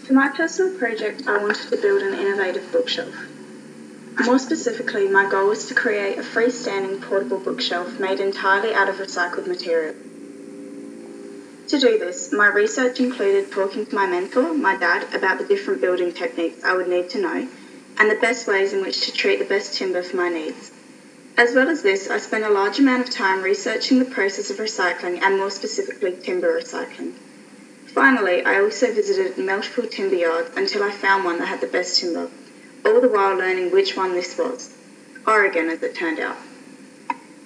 For my personal project, I wanted to build an innovative bookshelf. More specifically, my goal was to create a freestanding portable bookshelf made entirely out of recycled material. To do this, my research included talking to my mentor, my dad, about the different building techniques I would need to know and the best ways in which to treat the best timber for my needs. As well as this, I spent a large amount of time researching the process of recycling and more specifically timber recycling. Finally, I also visited multiple timber yards until I found one that had the best timber, all the while learning which one this was. Oregon, as it turned out.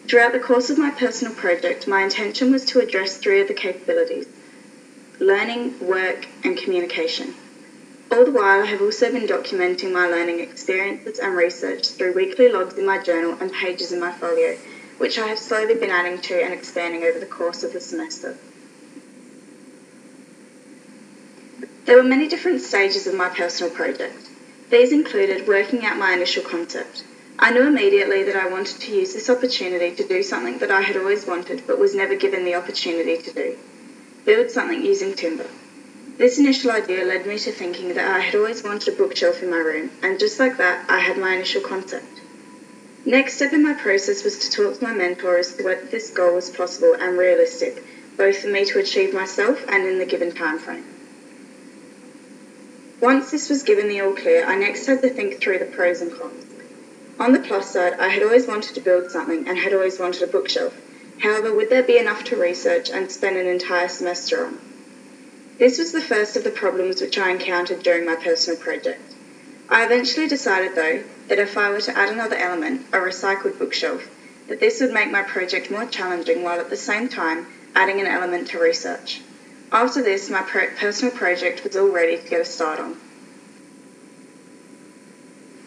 Throughout the course of my personal project, my intention was to address three of the capabilities: learning, work, and communication. All the while, I have also been documenting my learning experiences and research through weekly logs in my journal and pages in my folio, which I have slowly been adding to and expanding over the course of the semester. There were many different stages of my personal project. These included working out my initial concept. I knew immediately that I wanted to use this opportunity to do something that I had always wanted but was never given the opportunity to do: build something using timber. This initial idea led me to thinking that I had always wanted a bookshelf in my room, and just like that, I had my initial concept. Next step in my process was to talk to my mentor as to whether this goal was possible and realistic, both for me to achieve myself and in the given time frame. Once this was given the all clear, I next had to think through the pros and cons. On the plus side, I had always wanted to build something and had always wanted a bookshelf. However, would there be enough to research and spend an entire semester on? This was the first of the problems which I encountered during my personal project. I eventually decided, though, that if I were to add another element, a recycled bookshelf, that this would make my project more challenging while at the same time adding an element to research. After this, my personal project was all ready to get a start on.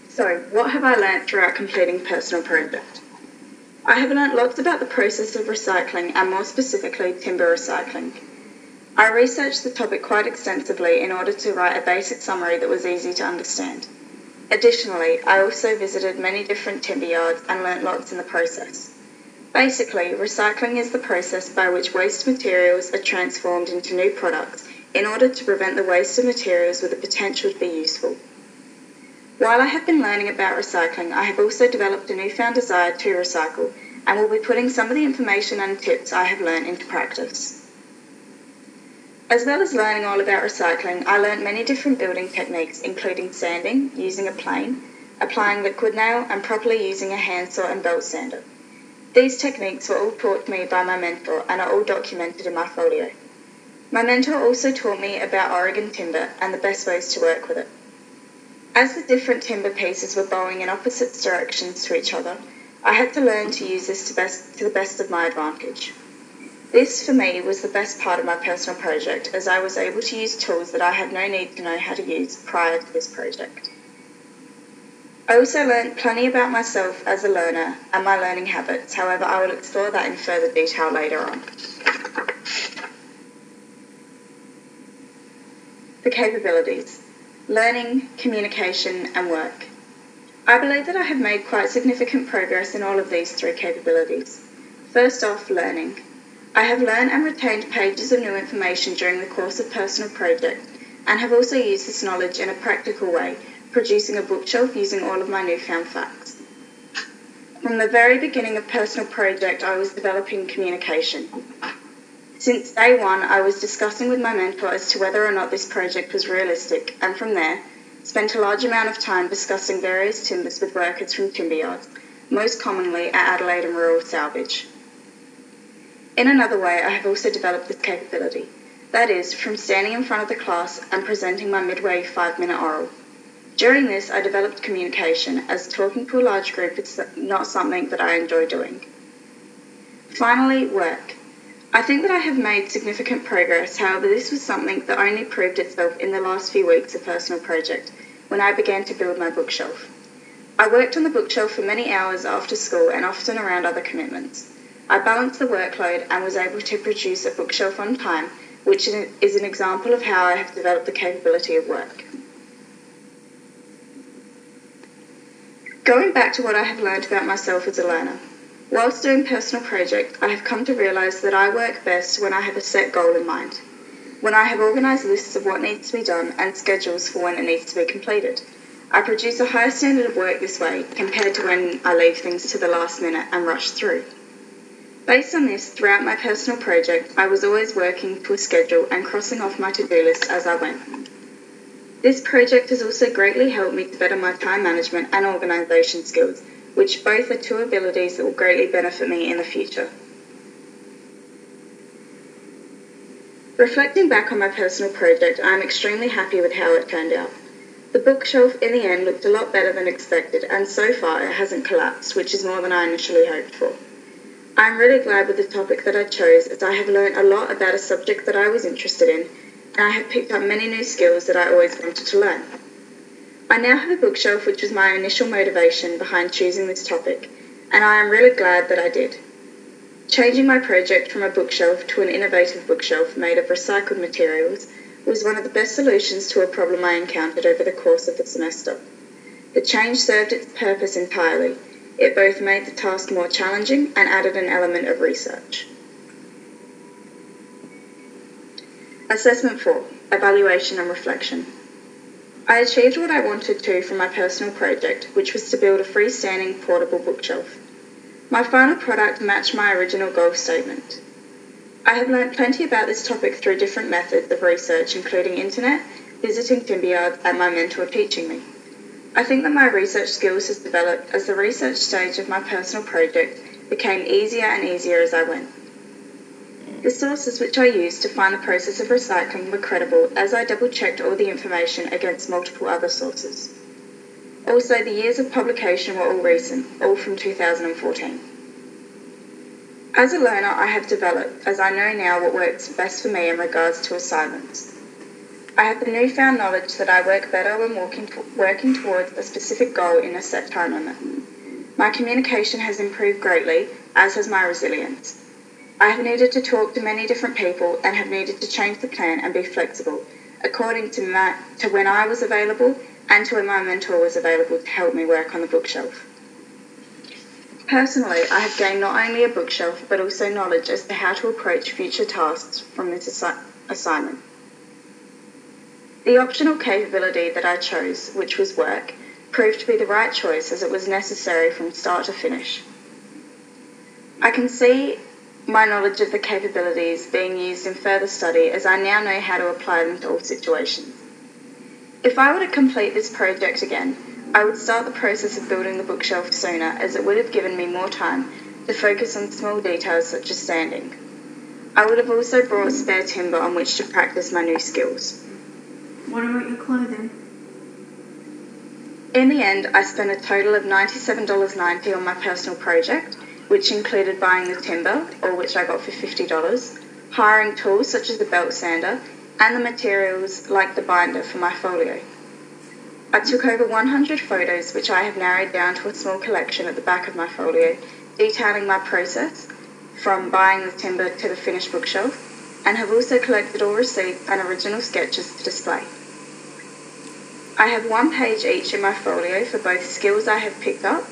So, what have I learnt throughout completing personal project? I have learnt lots about the process of recycling and more specifically timber recycling. I researched the topic quite extensively in order to write a basic summary that was easy to understand. Additionally, I also visited many different timber yards and learnt lots in the process. Basically, recycling is the process by which waste materials are transformed into new products in order to prevent the waste of materials with the potential to be useful. While I have been learning about recycling, I have also developed a newfound desire to recycle and will be putting some of the information and tips I have learned into practice. As well as learning all about recycling, I learnt many different building techniques, including sanding, using a plane, applying liquid nail, and properly using a handsaw and belt sander. These techniques were all taught to me by my mentor and are all documented in my folio. My mentor also taught me about Oregon timber and the best ways to work with it. As the different timber pieces were bowing in opposite directions to each other, I had to learn to use this to the best of my advantage. This, for me, was the best part of my personal project, as I was able to use tools that I had no need to know how to use prior to this project. I also learnt plenty about myself as a learner and my learning habits, however I will explore that in further detail later on. The capabilities: learning, communication, and work. I believe that I have made quite significant progress in all of these three capabilities. First off, learning. I have learned and retained pages of new information during the course of personal project and have also used this knowledge in a practical way, producing a bookshelf using all of my newfound facts. From the very beginning of personal project, I was developing communication. Since day one, I was discussing with my mentor as to whether or not this project was realistic, and from there, spent a large amount of time discussing various timbers with workers from timber yards, most commonly at Adelaide and Rural Salvage. In another way, I have also developed this capability, that is, from standing in front of the class and presenting my midway 5-minute oral. During this, I developed communication, as talking to a large group is not something that I enjoy doing. Finally, work. I think that I have made significant progress, however this was something that only proved itself in the last few weeks of personal project, when I began to build my bookshelf. I worked on the bookshelf for many hours after school and often around other commitments. I balanced the workload and was able to produce a bookshelf on time, which is an example of how I have developed the capability of work. Going back to what I have learned about myself as a learner. Whilst doing personal project, I have come to realise that I work best when I have a set goal in mind. when I have organised lists of what needs to be done and schedules for when it needs to be completed. I produce a higher standard of work this way compared to when I leave things to the last minute and rush through. Based on this, throughout my personal project, I was always working to a schedule and crossing off my to-do list as I went. This project has also greatly helped me to better my time management and organisation skills, which both are two abilities that will greatly benefit me in the future. Reflecting back on my personal project, I am extremely happy with how it turned out. The bookshelf in the end looked a lot better than expected, and so far it hasn't collapsed, which is more than I initially hoped for. I am really glad with the topic that I chose, as I have learned a lot about a subject that I was interested in, and I have picked up many new skills that I always wanted to learn. I now have a bookshelf, which was my initial motivation behind choosing this topic, and I am really glad that I did. Changing my project from a bookshelf to an innovative bookshelf made of recycled materials was one of the best solutions to a problem I encountered over the course of the semester. The change served its purpose entirely. It both made the task more challenging and added an element of research. Assessment 4. Evaluation and Reflection. I achieved what I wanted to from my personal project, which was to build a freestanding portable bookshelf. My final product matched my original goal statement. I have learnt plenty about this topic through different methods of research, including internet, visiting timber yards, and my mentor teaching me. I think that my research skills has developed as the research stage of my personal project became easier and easier as I went. The sources which I used to find the process of recycling were credible, as I double-checked all the information against multiple other sources. Also, the years of publication were all recent, all from 2014. As a learner, I have developed, as I know now what works best for me in regards to assignments. I have the newfound knowledge that I work better when working towards a specific goal in a set time limit. My communication has improved greatly, as has my resilience. I have needed to talk to many different people and have needed to change the plan and be flexible, according to when I was available and to when my mentor was available to help me work on the bookshelf. Personally, I have gained not only a bookshelf, but also knowledge as to how to approach future tasks from this assignment. The optional capability that I chose, which was work, proved to be the right choice as it was necessary from start to finish. I can see my knowledge of the capabilities being used in further study, as I now know how to apply them to all situations. If I were to complete this project again, I would start the process of building the bookshelf sooner, as it would have given me more time to focus on small details such as sanding. I would have also brought spare timber on which to practice my new skills. What about your clothing? In the end, I spent a total of $97.90 on my personal project, which included buying the timber, or which I got for $50, hiring tools such as the belt sander, and the materials like the binder for my folio. I took over 100 photos, which I have narrowed down to a small collection at the back of my folio, detailing my process from buying the timber to the finished bookshelf, and have also collected all receipts and original sketches to display. I have one page each in my folio for both skills I have picked up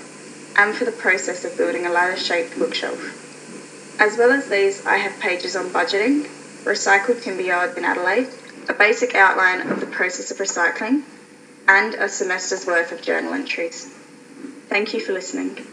and for the process of building a ladder-shaped bookshelf. As well as these, I have pages on budgeting, recycled timber yards in Adelaide, a basic outline of the process of recycling, and a semester's worth of journal entries. Thank you for listening.